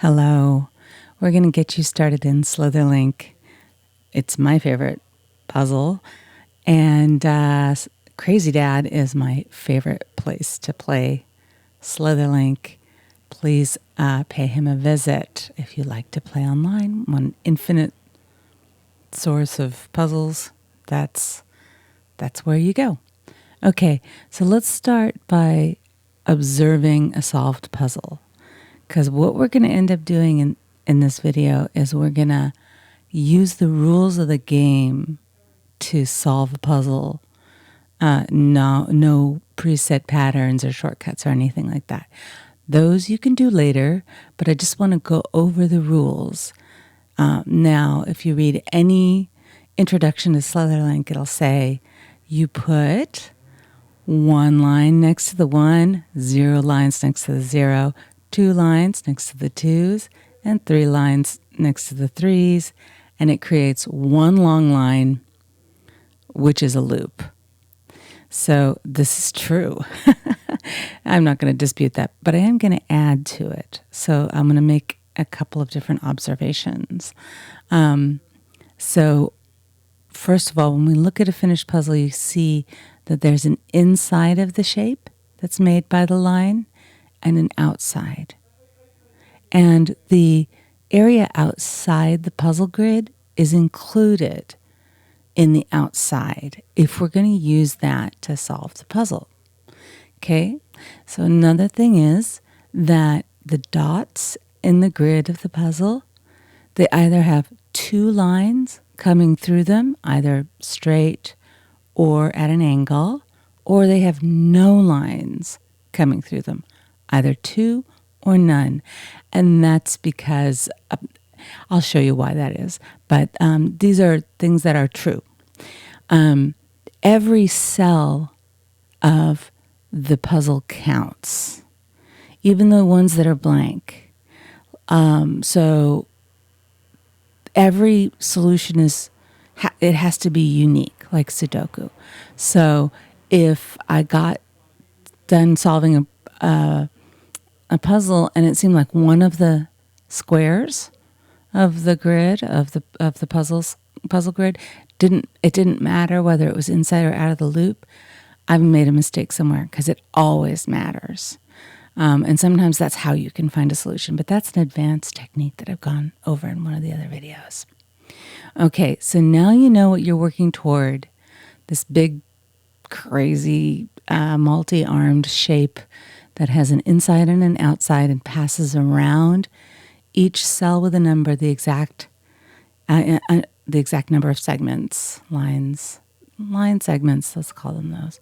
Hello. We're going to get you started in Slitherlink. It's my favorite puzzle. And Crazy Dad is my favorite place to play Slitherlink. Please pay him a visit if you like to play online. One infinite source of puzzles. That's where you go. Okay, so let's start by observing a solved puzzle. Because what we're going to end up doing in this video is we're going to use the rules of the game to solve a puzzle. No preset patterns or shortcuts or anything like that. Those you can do later, but I just want to go over the rules. Now, if you read any introduction to Slitherlink, it'll say you put one line next to the 1, 0 lines next to the 0, 2 lines next to the 2s, and 3 lines next to the 3s, and it creates one long line, which is a loop. So this is true. I'm not going to dispute that, but I am going to add to it. So I'm going to make a couple of different observations. So first of all, when we look at a finished puzzle, you see that there's an inside of the shape that's made by the line and an outside. And the area outside the puzzle grid is included in the outside if we're going to use that to solve the puzzle. Okay, so another thing is that the dots in the grid of the puzzle, they either have 2 lines coming through them, either straight or at an angle, or they have no lines coming through them, either 2 or none. And that's because, I'll show you why that is, but these are things that are true. Every cell of the puzzle counts, even the ones that are blank. So every solution it has to be unique, like Sudoku. So if I got done solving a puzzle and it seemed like one of the squares of the grid of the puzzle grid didn't matter whether it was inside or out of the loop, I've made a mistake somewhere, because it always matters. And sometimes that's how you can find a solution, but that's an advanced technique that I've gone over in one of the other videos. Okay, so now you know what you're working toward, this big, crazy, multi-armed shape that has an inside and an outside and passes around each cell with a number, the exact number of segments, line segments, let's call them those,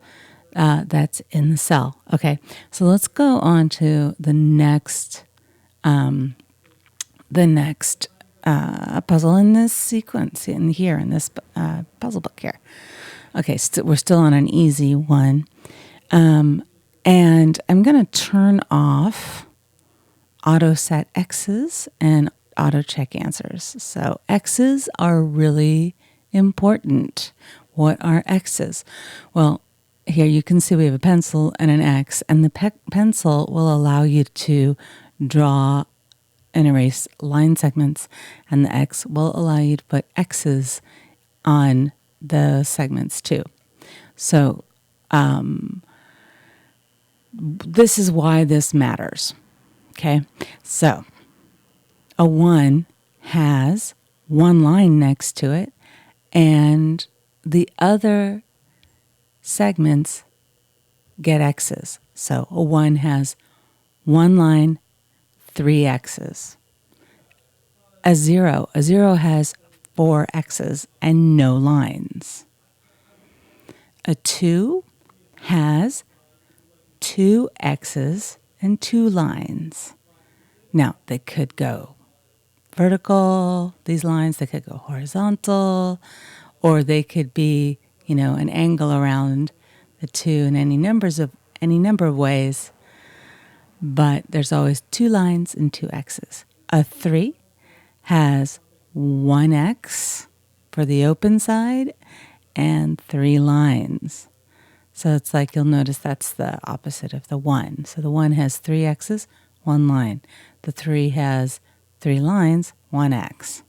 that's in the cell. Okay, so let's go on to the next puzzle in this sequence in this puzzle book here. Okay, so we're still on an easy one. And I'm going to turn off auto set X's and auto check answers. So X's are really important. What are X's? Well, here you can see we have a pencil and an X, and the pencil will allow you to draw and erase line segments, and the X will allow you to put X's on the segments too. So this is why this matters. Okay, so a 1 has one line next to it, and the other segments get X's. So a 1 has one line, 3 X's. A 0 has 4 X's and no lines. A 2 has 2 X's and 2 lines. Now, they could go vertical, these lines, they could go horizontal, or they could be, an angle around the 2 in any number of ways. But there's always 2 lines and 2 X's. A 3 has 1 X for the open side and 3 lines. So it's like, you'll notice that's the opposite of the 1. So the 1 has 3 X's, 1 line. The 3 has 3 lines, 1x.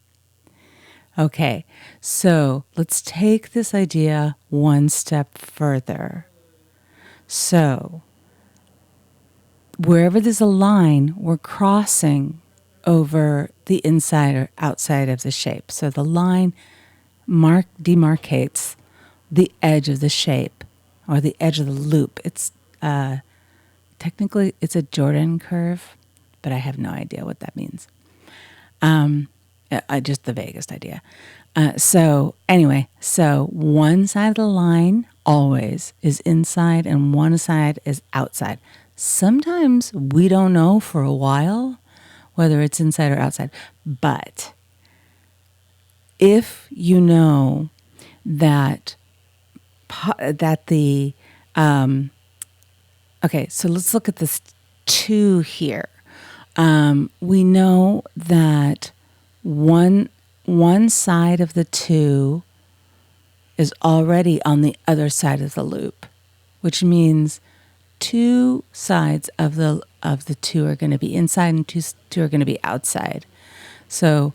Okay, so let's take this idea one step further. So, wherever there's a line, we're crossing over the inside or outside of the shape. So the line demarcates the edge of the shape or the edge of the loop. It's technically it's a Jordan curve, but I have no idea what that means. Just the vaguest idea. So anyway, so one side of the line always is inside and one side is outside. Sometimes we don't know for a while whether it's inside or outside, but if you know that the okay, so let's look at this 2 here. We know that one side of the 2 is already on the other side of the loop, which means 2 sides of the 2 are going to be inside and two are going to be outside. So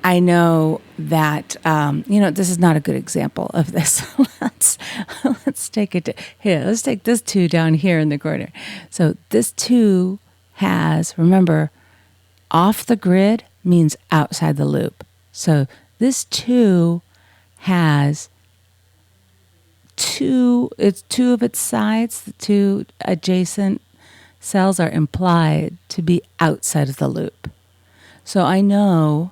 I know that this is not a good example of this. let's take it here. Let's take this 2 down here in the corner. So this 2 has, remember, off the grid means outside the loop. So this 2 has two of its sides, the 2 adjacent cells are implied to be outside of the loop. So I know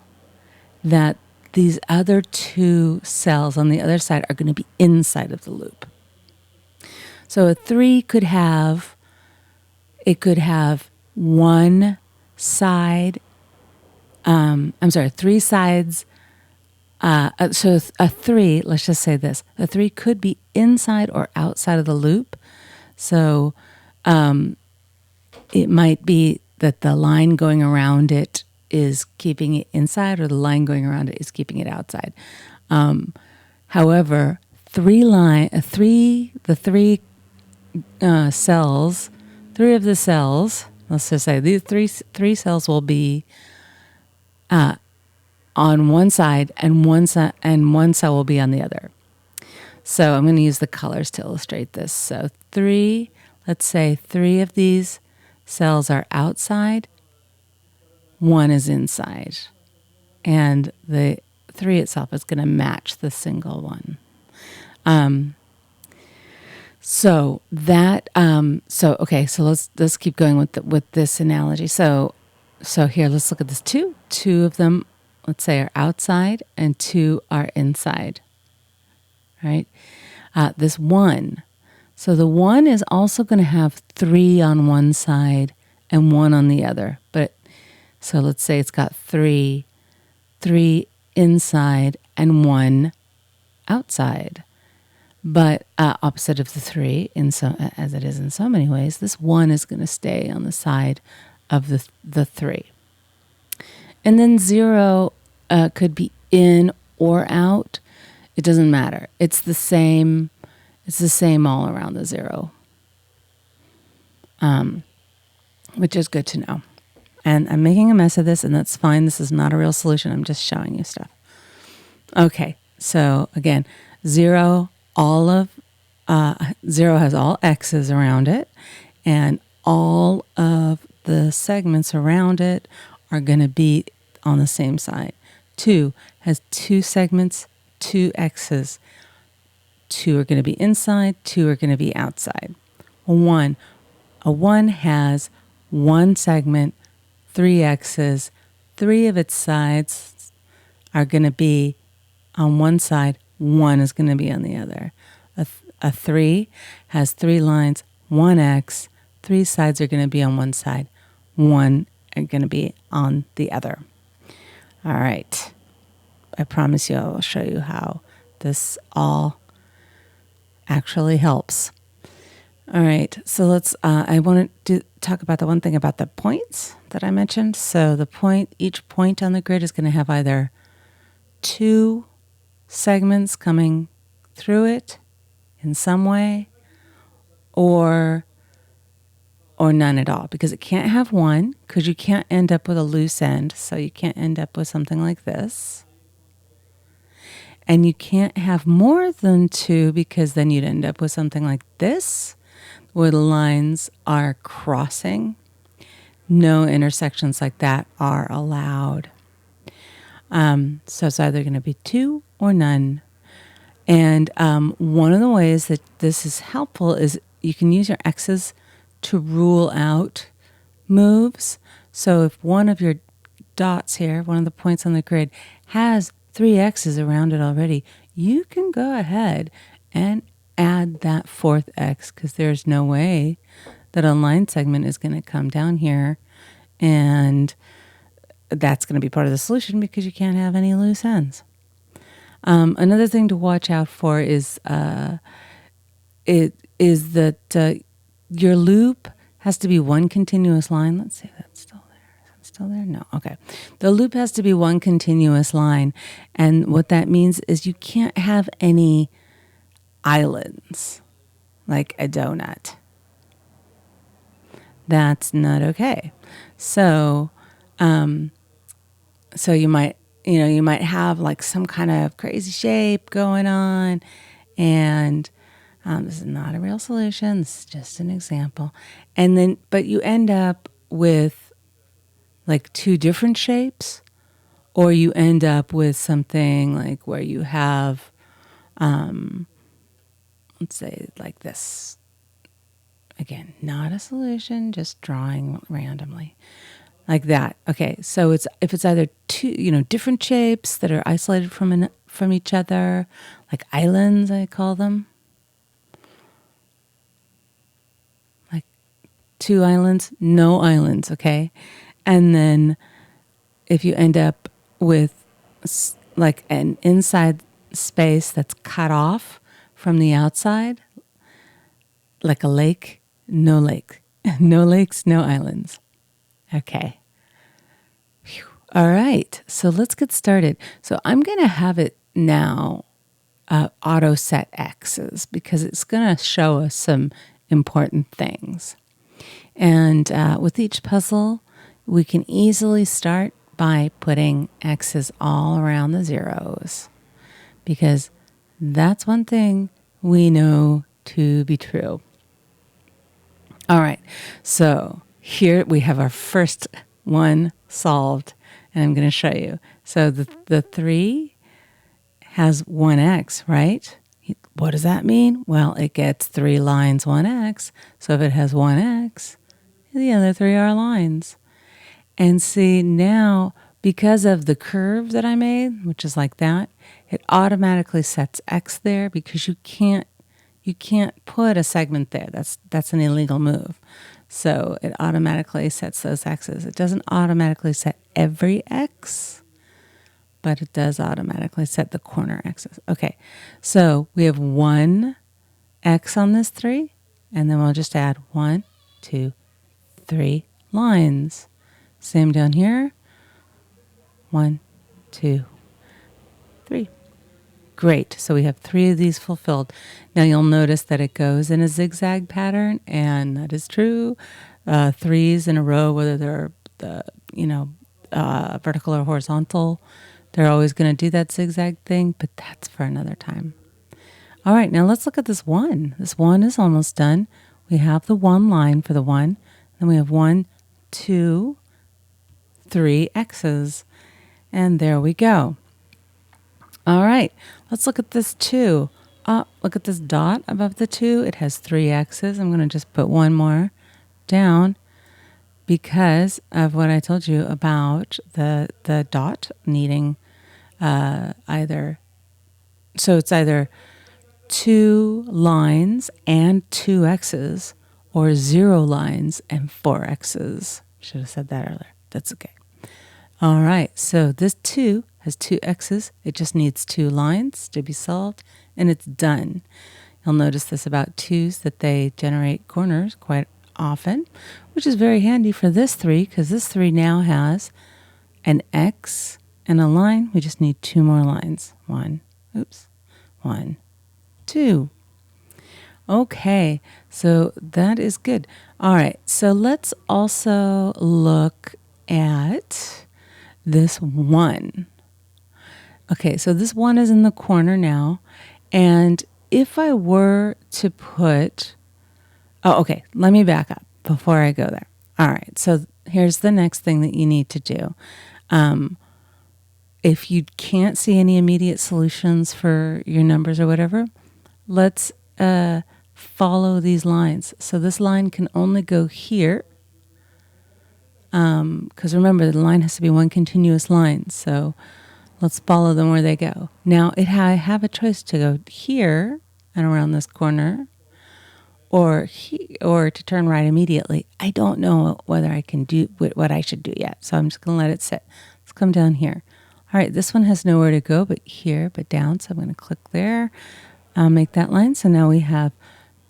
that these other 2 cells on the other side are going to be inside of the loop. So a 3 could have one side, 3 sides. So a 3, let's just say this, a 3 could be inside or outside of the loop. So it might be that the line going around it is keeping it inside or the line going around it is keeping it outside. However, the 3 cells, 3 of the cells, let's just say these three cells will be on one side and one cell will be on the other. So I'm going to use the colors to illustrate this. So let's say 3 of these cells are outside, 1 is inside. And the 3 itself is going to match the single one. So let's keep going with this analogy. So here, let's look at this 2. 2 of them, let's say, are outside and 2 are inside. Right? This 1. So the 1 is also going to have 3 on one side and 1 on the other. So let's say it's got 3 inside and 1 outside. But opposite of the 3, as it is in so many ways, this 1 is going to stay on the side of the 3. And then 0 could be in or out. It doesn't matter. It's the same all around the 0, which is good to know. And I'm making a mess of this, and that's fine. This is not a real solution. I'm just showing you stuff. Okay, so again, 0 has all x's around it, and all of the segments around it are going to be on the same side. 2 has 2 segments, 2 x's. 2 are going to be inside, 2 are going to be outside. A 1 has 1 segment, 3 x's. 3 of its sides are going to be on one side, 1 is going to be on the other. A 3 has 3 lines, 1 x. 3 sides are going to be on one side, 1 are going to be on the other. All right. I promise you I will show you how this all actually helps. All right. So I want to talk about the one thing about the points that I mentioned. So each point on the grid is going to have either 2 segments coming through it in some way, or or none at all, because it can't have one, because you can't end up with a loose end. So you can't end up with something like this. And you can't have more than two, because then you'd end up with something like this, where the lines are crossing. No intersections like that are allowed. So it's either going to be two or none. And one of the ways that this is helpful is you can use your X's to rule out moves. So if one of your dots here, one of the points on the grid, has 3 X's around it already, you can go ahead and add that fourth X, because there's no way that a line segment is going to come down here, and that's going to be part of the solution, because you can't have any loose ends. Another thing to watch out for is that your loop has to be one continuous line. Let's see if that's still there. Is it still there? No. Okay. The loop has to be one continuous line. And what that means is you can't have any islands, like a donut. That's not okay. So you might have like some kind of crazy shape going on, and this is not a real solution. This is just an example. But you end up with like 2 different shapes, or you end up with something like where you have, let's say like this. Again, not a solution, just drawing randomly. Like that. Okay, so if it's either 2, different shapes that are isolated from each other, like islands, I call them. Like 2 islands, no islands, okay? And then if you end up with like an inside space that's cut off from the outside, like a lake, no lake. No lakes, no islands. Okay. Whew. All right. So let's get started. So I'm going to have it now auto set X's, because it's going to show us some important things. And with each puzzle, we can easily start by putting X's all around the zeros, because that's one thing we know to be true. All right. So here we have our first one solved, and I'm going to show you. So the 3 has 1x, right? What does that mean? Well, it gets 3 lines 1x. So if it has 1x, the other 3 are lines. And see, now, because of the curve that I made, which is like that, it automatically sets x there, because you can't put a segment there. That's an illegal move. So it automatically sets those x's. It doesn't automatically set every x, but it does automatically set the corner x's. Okay, so we have 1 x on this 3, and then we'll just add 1, 2, 3 lines. Same down here. 1, 2, 3. Great. So we have 3 of these fulfilled. Now you'll notice that it goes in a zigzag pattern, and that is true. 3s in a row, whether they're vertical or horizontal, they're always going to do that zigzag thing, but that's for another time. All right, now let's look at this 1. This 1 is almost done. We have the 1 line for the 1. Then we have 1, 2, 3 X's. And there we go. All right, let's look at this 2. Look at this dot above the 2. It has 3 X's. I'm going to just put 1 more down, because of what I told you about the dot needing either. So it's either 2 lines and 2 X's, or 0 lines and 4 X's. Should have said that earlier. That's okay. All right, so this 2 has 2 X's. It just needs 2 lines to be solved, and it's done. You'll notice this about 2's, that they generate corners quite often, which is very handy for this 3, because this 3 now has an X and a line. We just need 2 more lines. 1, 2. Okay, so that is good. All right, so let's also look at this one. Okay, so this one is in the corner now. And if I were to put, oh, okay, let me back up before I go there. All right, so here's the next thing that you need to do. If you can't see any immediate solutions for your numbers or whatever, let's follow these lines. So this line can only go here, because remember, the line has to be one continuous line. So let's follow them where they go. Now, I have a choice to go here and around this corner, or to turn right immediately. I don't know whether I can do what I should do yet, so I'm just going to let it sit. Let's come down here. All right, this one has nowhere to go but here, but down, so I'm going to click there. I'll make that line. So now we have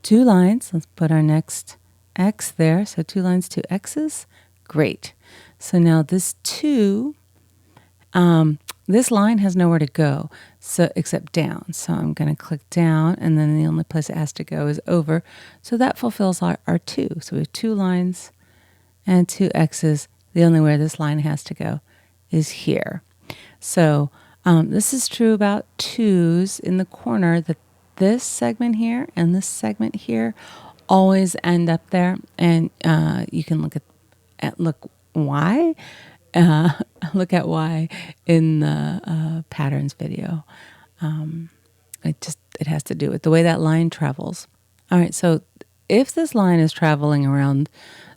2 lines. Let's put our next X there. So 2 lines, 2 X's. Great. So now this 2, this line has nowhere to go, so except down. So I'm going to click down, and then the only place it has to go is over. So that fulfills our 2. So we have 2 lines and 2 X's. The only way this line has to go is here. So this is true about 2's in the corner, that this segment here and this segment here always end up there. And you can look why. Look at why in the patterns video. It has to do with the way that line travels. All right, so if this line is traveling around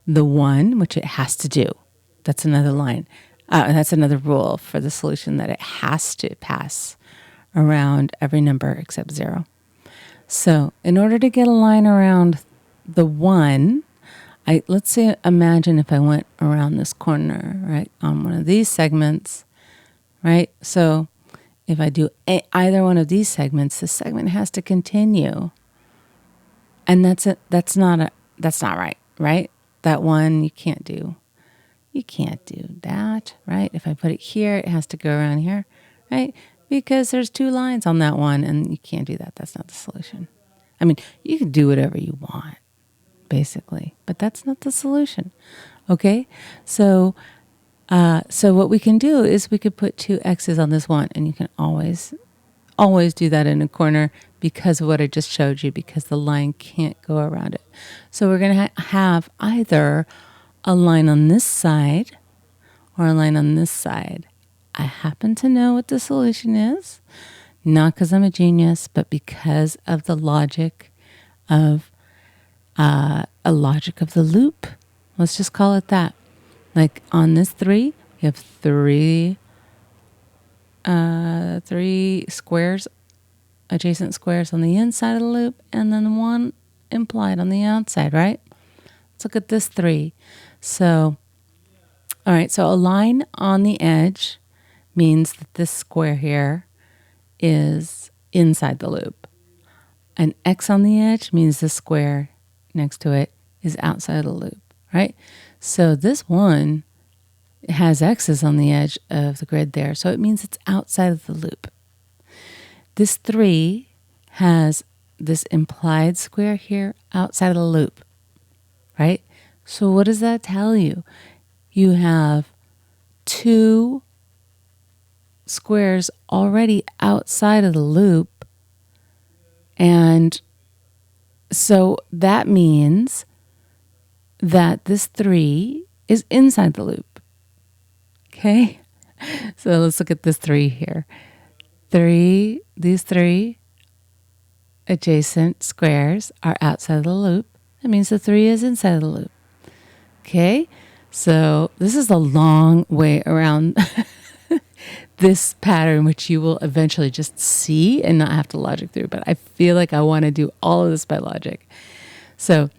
the 1, which it has to do, that's another line. That's another rule for the solution, that it has to pass around every number except 0. So in order to get a line around the 1, let's say, imagine if I went around this corner, right, on one of these segments, right? So if I do either one of these segments, the segment has to continue. And that's not right, right? That one you can't do. You can't do that, right? If I put it here, it has to go around here, right? Because there's 2 lines on that one, and you can't do that. That's not the solution. I mean, you can do whatever you want, basically, but that's not the solution. Okay? So what we can do is we could put 2 X's on this one, and you can always do that in a corner because of what I just showed you, because the line can't go around it. So we're going to have either a line on this side or a line on this side. I happen to know what the solution is, not because I'm a genius, but because of the logic of the loop. Let's just call it that. Like on this 3, we have 3 squares, adjacent squares on the inside of the loop, and then 1 implied on the outside, right? Let's look at this 3. So, all right, so a line on the edge means that this square here is inside the loop. An X on the edge means the square next to it is outside of the loop, right? So this one has X's on the edge of the grid there, so it means it's outside of the loop. This 3 has this implied square here outside of the loop, right? So what does that tell you? You have 2 squares already outside of the loop. And so that means that this 3 is inside the loop. Okay? So let's look at this 3 here. These 3 adjacent squares are outside of the loop. That means the 3 is inside of the loop. Okay, so this is a long way around this pattern, which you will eventually just see and not have to logic through. But I feel like I want to do all of this by logic. So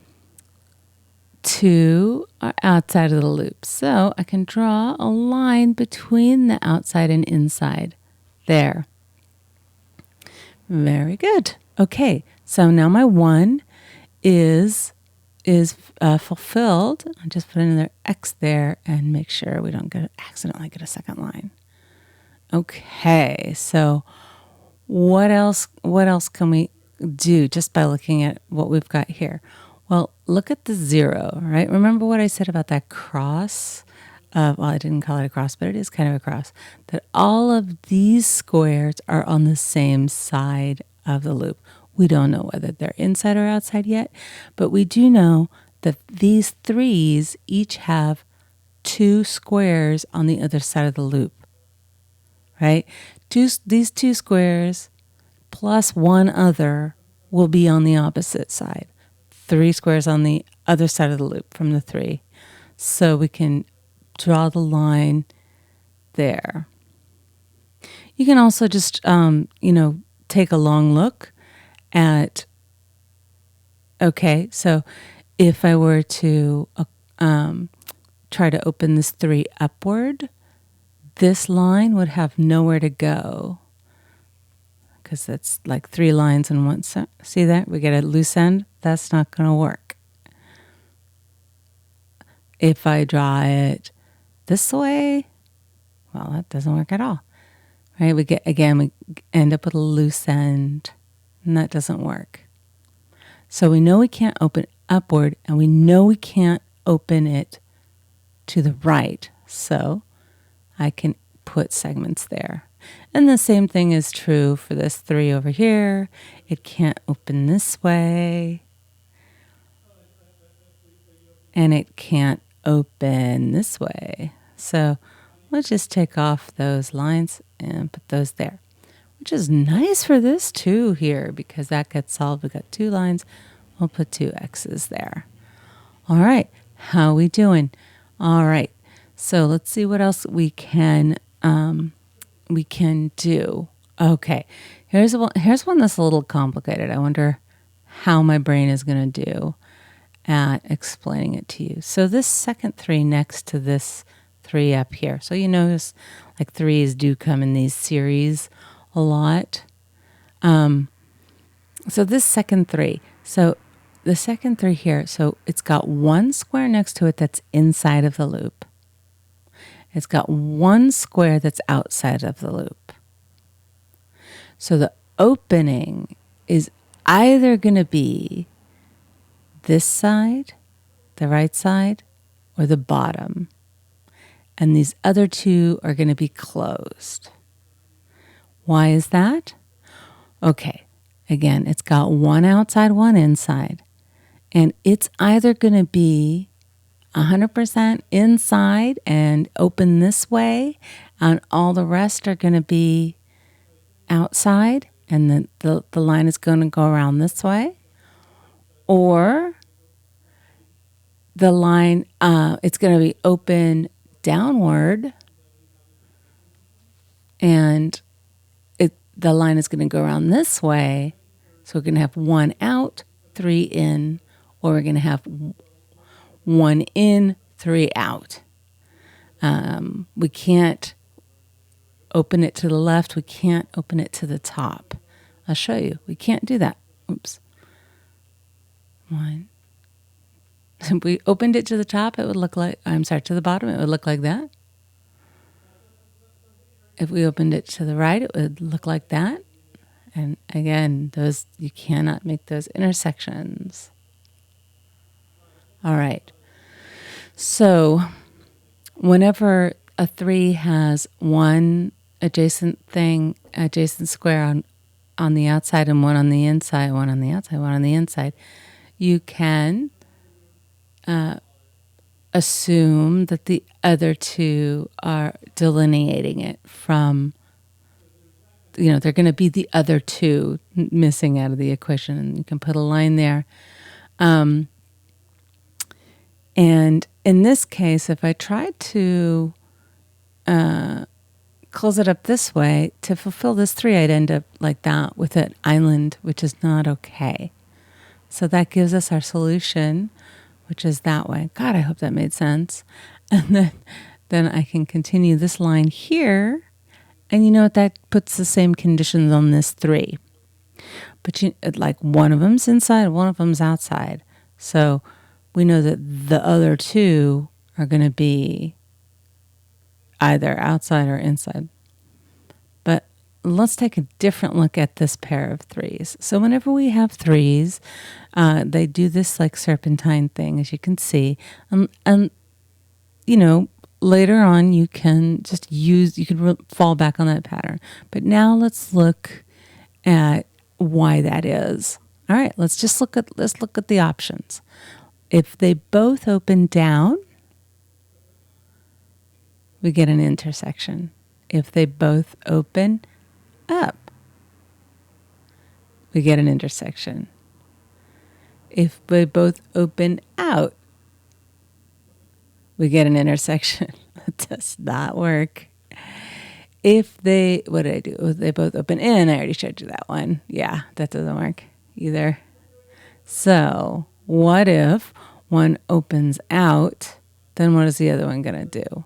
2 are outside of the loop. So I can draw a line between the outside and inside there. Very good. Okay, so now my 1 is fulfilled. I'll just put another X there and make sure we don't accidentally get a second line. Okay, so what else can we do just by looking at what we've got here? Well, look at the 0, right? Remember what I said about that cross? Well, I didn't call it a cross, but it is kind of a cross. That all of these squares are on the same side of the loop. We don't know whether they're inside or outside yet, but we do know that these 3s each have 2 squares on the other side of the loop, right? These 2 squares plus one other will be on the opposite side. 3 squares on the other side of the loop from the 3. So we can draw the line there. You can also just, take a long look at, okay, so if I were to try to open this 3 upward, this line would have nowhere to go because that's like 3 lines in one side. See that? We get a loose end. That's not going to work. If I draw it this way, well, that doesn't work at all. Right? We end up with a loose end, and that doesn't work. So we know we can't open upward, and we know we can't open it to the right. So I can put segments there. And the same thing is true for this 3 over here. It can't open this way. And it can't open this way. So let's just take off those lines and put those there, which is nice for this 2 here because that gets solved. We've got 2 lines. We'll put 2 X's there. All right. How are we doing? All right. So let's see what else we can do. Okay. Here's one that's a little complicated. I wonder how my brain is going to do at explaining it to you. So this second 3 next to this 3 up here. So you notice like 3s do come in these series a lot. So this second 3. So the second 3 here. So it's got 1 square next to it that's inside of the loop. It's got 1 square that's outside of the loop. So the opening is either going to be this side, the right side, or the bottom. And these other 2 are going to be closed. Why is that? Okay, again, it's got 1 outside, 1 inside. And it's either going to be 100% inside and open this way, and all the rest are going to be outside, and the line is going to go around this way. Or the line, it's going to be open downward, and the line is going to go around this way. So we're going to have 1 out, 3 in, or we're going to have 1 in, 3 out. We can't open it to the left. We can't open it to the top. I'll show you. We can't do that. Oops. 1. If we opened it to the top, it would look like, to the bottom, it would look like that. If we opened it to the right, it would look like that. And again, you cannot make those intersections. All right. So whenever a 3 has 1 adjacent square on the outside and 1 on the inside, 1 on the outside, 1 on the inside, you can assume that the other 2 are delineating it from, they're going to be the other 2 missing out of the equation, and you can put a line there. And in this case, if I tried to close it up this way, to fulfill this 3, I'd end up like that with an island, which is not okay. So that gives us our solution, which is that way. God, I hope that made sense. And then I can continue this line here. And you know what? That puts the same conditions on this 3. But like one of them's inside, one of them's outside. So we know that the other 2 are going to be either outside or inside. But let's take a different look at this pair of threes. So whenever we have threes, they do this like serpentine thing, as you can see. And you know, later on you can just you can fall back on that pattern. But now let's look at why that is. All right, let's look at the options. If they both open down, we get an intersection. If they both open up, we get an intersection. If they both open out, we get an intersection. That does not work. If they, what did I do? If they both open in, I already showed you that one. Yeah, that doesn't work either. So what if one opens out, then what is the other one going to do?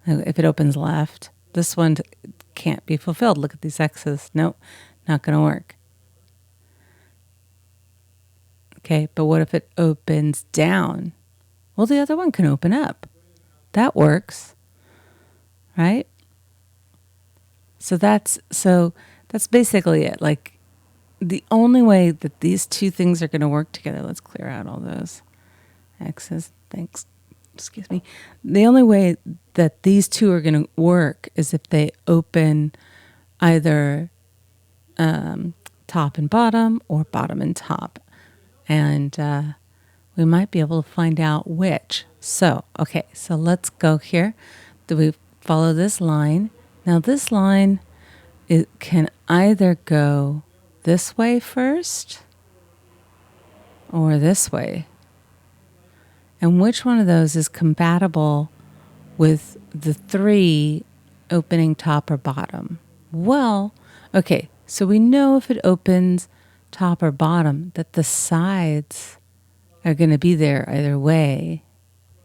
If it opens left, this one can't be fulfilled. Look at these X's. Nope, not going to work. Okay, but what if it opens down? Well, the other one can open up. That works, right? So that's basically it. Like, the only way that these two things are going to work together, let's clear out all those X's. Thanks. Excuse me. The only way that these two are going to work is if they open either top and bottom or bottom and top. And we might be able to find out which. So, okay, so let's go here. Do we follow this line? Now this line, it can either go this way first or this way. And which one of those is compatible with the three opening top or bottom? Well, okay, so we know if it opens top or bottom that the sides are going to be there either way.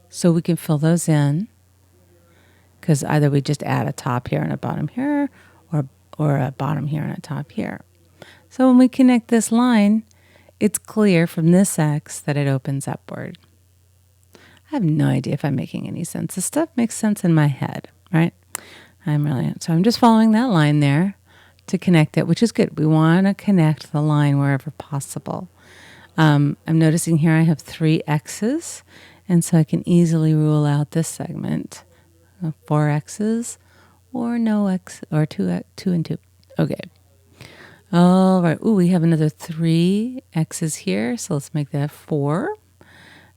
So we can fill those in because either we just add a top here and a bottom here or a bottom here and a top here. So when we connect this line, it's clear from this X that it opens upward. I have no idea if I'm making any sense. This stuff makes sense in my head, right? So I'm just following that line there to connect it, which is good. We want to connect the line wherever possible. I'm noticing here I have 3 X's, and so I can easily rule out this segment. 4 X's or no X, or 2 and 2. Okay. All right. Ooh, we have another 3 X's here, so let's make that 4.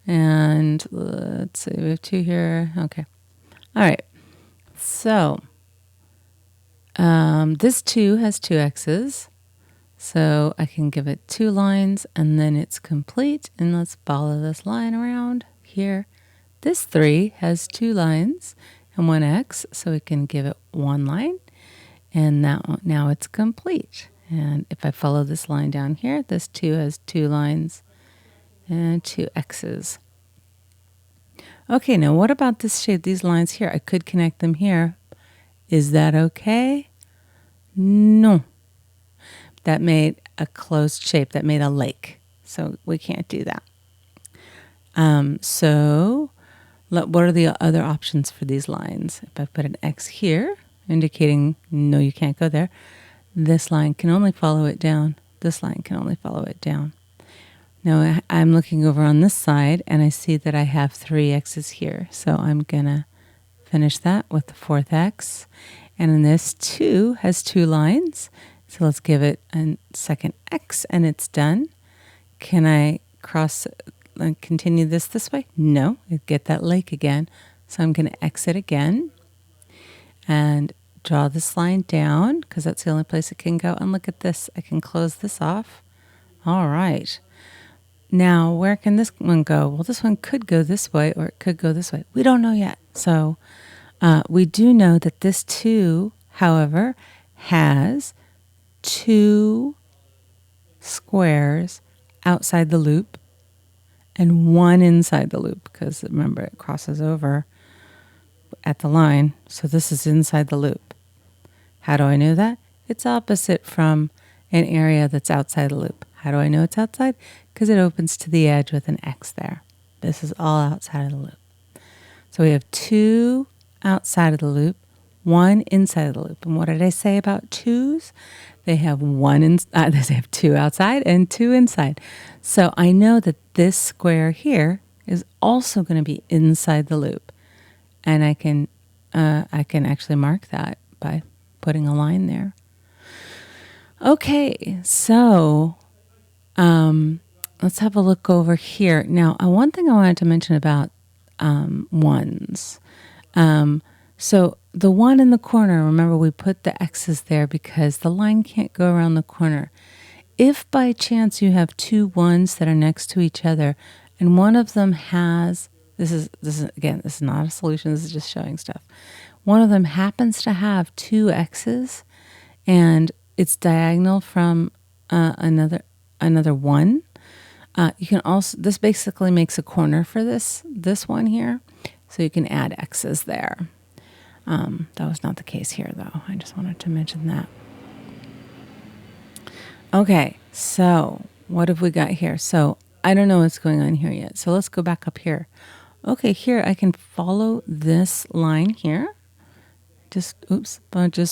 And let's see, we have 2 here. Okay. All right. So this 2 has 2 X's. So I can give it 2 lines and then it's complete. And let's follow this line around here. This 3 has 2 lines and 1 X. So we can give it 1 line. And now it's complete. And if I follow this line down here, this 2 has 2 lines and 2 X's. Okay, now what about this shape, these lines here? I could connect them here. Is that okay? No. That made a closed shape. That made a lake. So we can't do that. What are the other options for these lines? If I put an X here, indicating no, you can't go there, this line can only follow it down. This line can only follow it down. Now I'm looking over on this side and I see that I have 3 X's here. So I'm going to finish that with the 4th X. And then this 2 has 2 lines. So let's give it a second X and it's done. Can I cross and continue this way? No, I get that lake again. So I'm going to exit again and draw this line down because that's the only place it can go. And look at this. I can close this off. All right. Now, where can this one go? Well, this one could go this way or it could go this way. We don't know yet. So we do know that this 2, however, has 2 squares outside the loop and 1 inside the loop because remember it crosses over at the line. So this is inside the loop. How do I know that? It's opposite from an area that's outside the loop. How do I know it's outside? Because it opens to the edge with an X there. This is all outside of the loop. So we have 2 outside of the loop, one inside the loop. And what did I say about twos? They have they have two outside and two inside. So I know that this square here is also going to be inside the loop, and I can actually mark that by putting a line there. Okay, so let's have a look over here. Now, one thing I wanted to mention about ones. So the one in the corner, remember we put the X's there because the line can't go around the corner. If by chance you have two ones that are next to each other and one of them has, this is not a solution, this is just showing stuff. One of them happens to have two X's and it's diagonal from another one. You can also, this basically makes a corner for this one here. So you can add X's there. That was not the case here though. I just wanted to mention that. Okay, so what have we got here? So I don't know what's going on here yet. So let's go back up here. Okay, here I can follow this line here. Just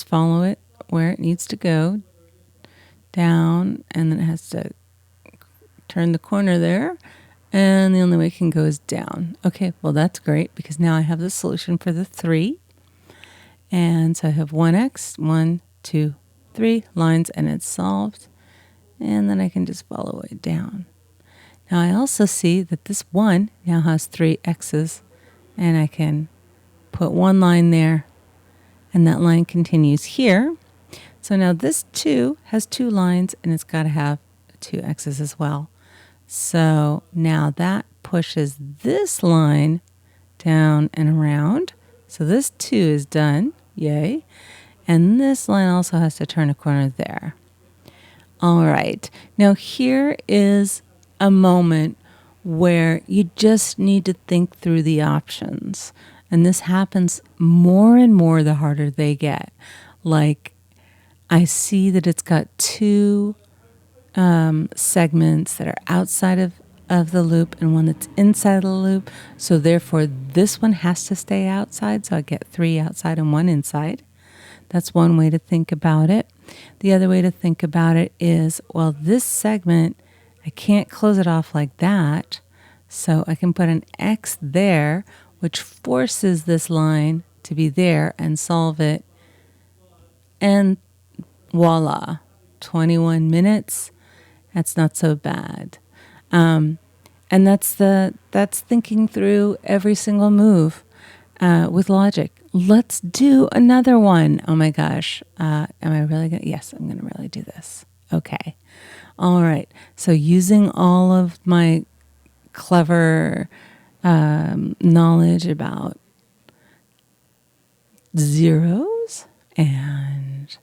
follow it where it needs to go down, and then it has to turn the corner there, and the only way it can go is down. Okay, well that's great because now I have the solution for the 3. And so I have 1x, 1, 2, 3 lines, and it's solved. And then I can just follow it down. Now I also see that this 1 now has 3 x's, and I can put one line there, and that line continues here. So now this 2 has 2 lines, and it's got to have 2 x's as well. So now that pushes this line down and around. So this 2 is done. Yay. And this line also has to turn a corner there. All right. Now here is a moment where you just need to think through the options. And this happens more and more the harder they get. Like I see that it's got 2 segments that are outside of the loop and one that's inside the loop. So therefore this one has to stay outside. So I get 3 outside and 1 inside. That's one way to think about it. The other way to think about it is, well, this segment, I can't close it off like that. So I can put an X there, which forces this line to be there and solve it. And voila, 21 minutes. That's not so bad. And that's thinking through every single move with logic. Let's do another one. Oh my gosh. Am I really going to? Yes, I'm going to really do this. Okay. All right. So using all of my clever knowledge about zeros and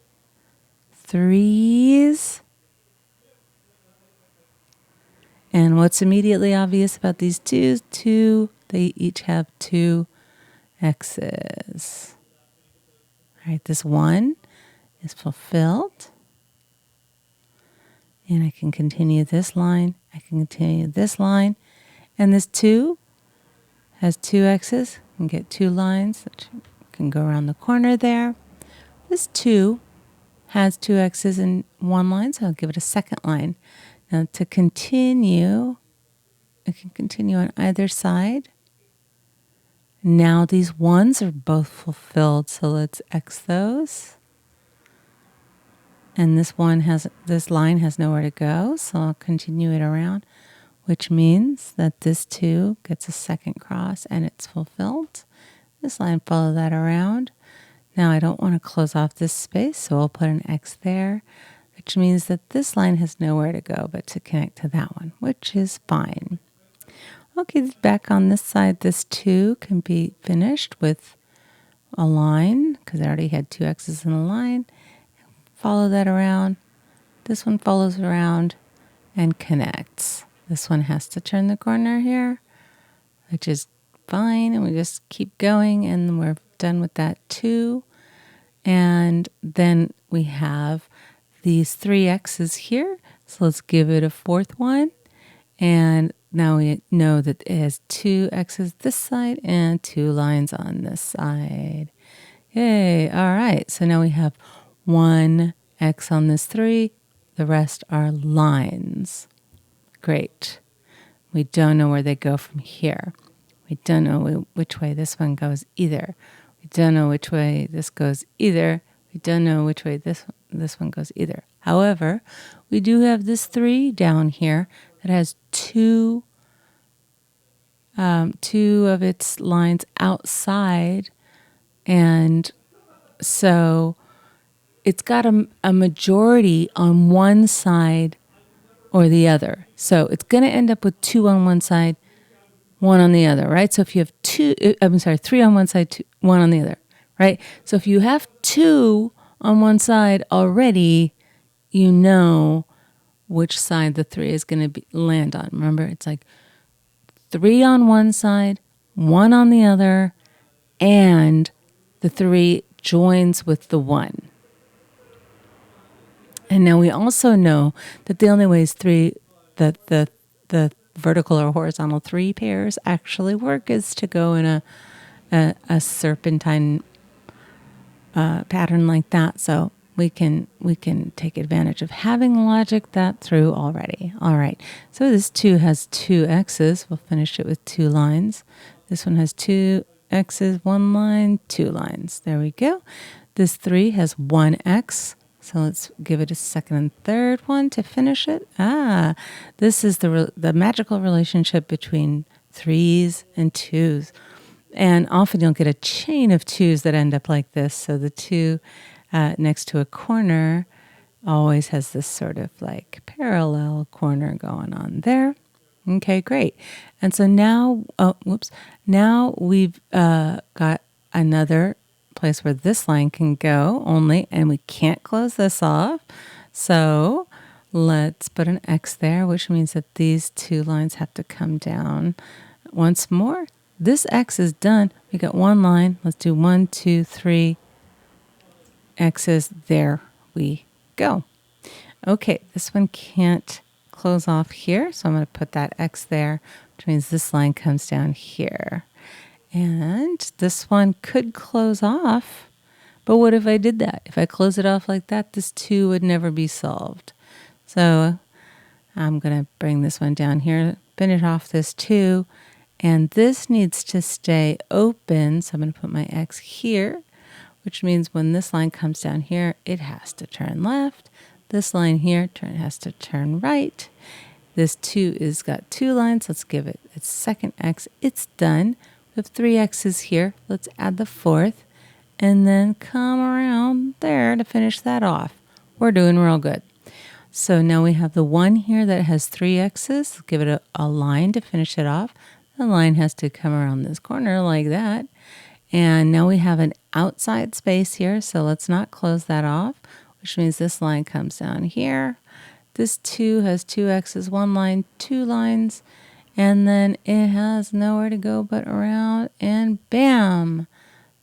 threes. And what's immediately obvious about these twos? They each have 2 x's. All right, this 1 is fulfilled. And I can continue this line. I can continue this line. And this 2 has 2 x's. I can get 2 lines that can go around the corner there. This 2 has 2 x's and 1 line, so I'll give it a second line. Now to continue, I can continue on either side. Now these ones are both fulfilled, so let's X those. And this line has nowhere to go, so I'll continue it around, which means that this 2 gets a second cross and it's fulfilled. This line, follow that around. Now I don't want to close off this space, so I'll put an X there, which means that this line has nowhere to go but to connect to that one, which is fine. Okay, back on this side, this 2 can be finished with a line because I already had 2 x's in a line. Follow that around. This one follows around and connects. This one has to turn the corner here, which is fine, and we just keep going, and we're done with that 2. And then we have these 3 x's here, so let's give it a 4th one. And now we know that it has 2 x's this side and 2 lines on this side. Yay. All right. So now we have one X on this 3. The rest are lines. Great. We don't know where they go from here. We don't know which way this one goes either. We don't know which way this goes either. We don't know which way this one goes either. However, we do have this 3 down here that has two of its lines outside, and so it's got a majority on one side or the other. So it's going to end up with 2 on one side, 1 on the other, right? So if you have 3 on one side, 1 on the other, right? So if you have 2 on one side already, you know which side the 3 is going to land on. Remember, it's like 3 on one side, 1 on the other, and the 3 joins with the 1. And now we also know that the only ways that the vertical or horizontal 3 pairs actually work is to go in a serpentine pattern like that. So we can take advantage of having logic that through already. All right. So this 2 has 2 X's. We'll finish it with 2 lines. This one has 2 X's, 1 line, 2 lines. There we go. This 3 has 1 X. So let's give it a second and third one to finish it. This is the magical relationship between 3s and 2s. And often you'll get a chain of 2s that end up like this. So the 2 next to a corner always has this sort of like parallel corner going on there. Okay, great. And so now, now we've got another place where this line can go only, and we can't close this off. So let's put an X there, which means that these 2 lines have to come down once more. This X is done. We got 1 line. Let's do 1, 2, 3 X's. There we go. Okay, this one can't close off here, so I'm going to put that X there, which means this line comes down here. And this one could close off, but what if I did that? If I close it off like that, this 2 would never be solved. So I'm going to bring this one down here, finish off this 2, and this needs to stay open. So I'm going to put my X here, which means when this line comes down here, it has to turn left. This line here has to turn right. This 2 is got 2 lines. Let's give it its second X. It's done. We have 3 X's here. Let's add the 4th and then come around there to finish that off. We're doing real good. So now we have the 1 here that has 3 X's. Give it a line to finish it off. The line has to come around this corner like that. And now we have an outside space here. So let's not close that off, which means this line comes down here. This 2 has 2 X's, 1 line, 2 lines. And then it has nowhere to go but around, and bam,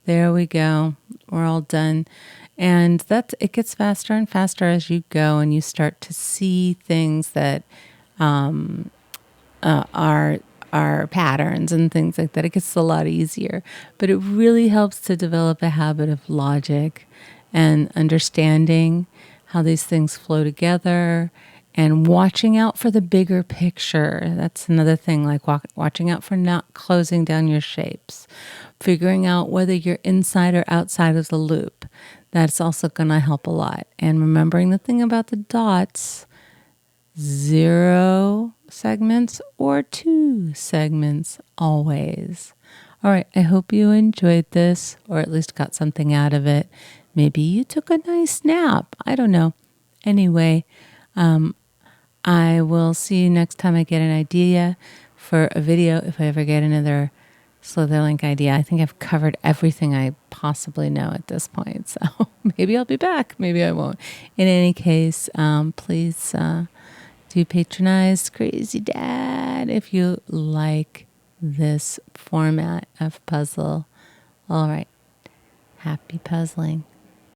there we go. We're all done. And it gets faster and faster as you go, and you start to see things that are patterns and things like that. It gets a lot easier, but it really helps to develop a habit of logic and understanding how these things flow together, and watching out for the bigger picture. That's another thing, like watching out for not closing down your shapes. Figuring out whether you're inside or outside of the loop. That's also going to help a lot. And remembering the thing about the dots, 0 segments or 2 segments always. All right, I hope you enjoyed this, or at least got something out of it. Maybe you took a nice nap. I don't know. Anyway, I will see you next time I get an idea for a video, if I ever get another Slitherlink idea. I think I've covered everything I possibly know at this point. So maybe I'll be back. Maybe I won't. In any case, please do patronize Crazy Dad if you like this format of puzzle. All right. Happy puzzling.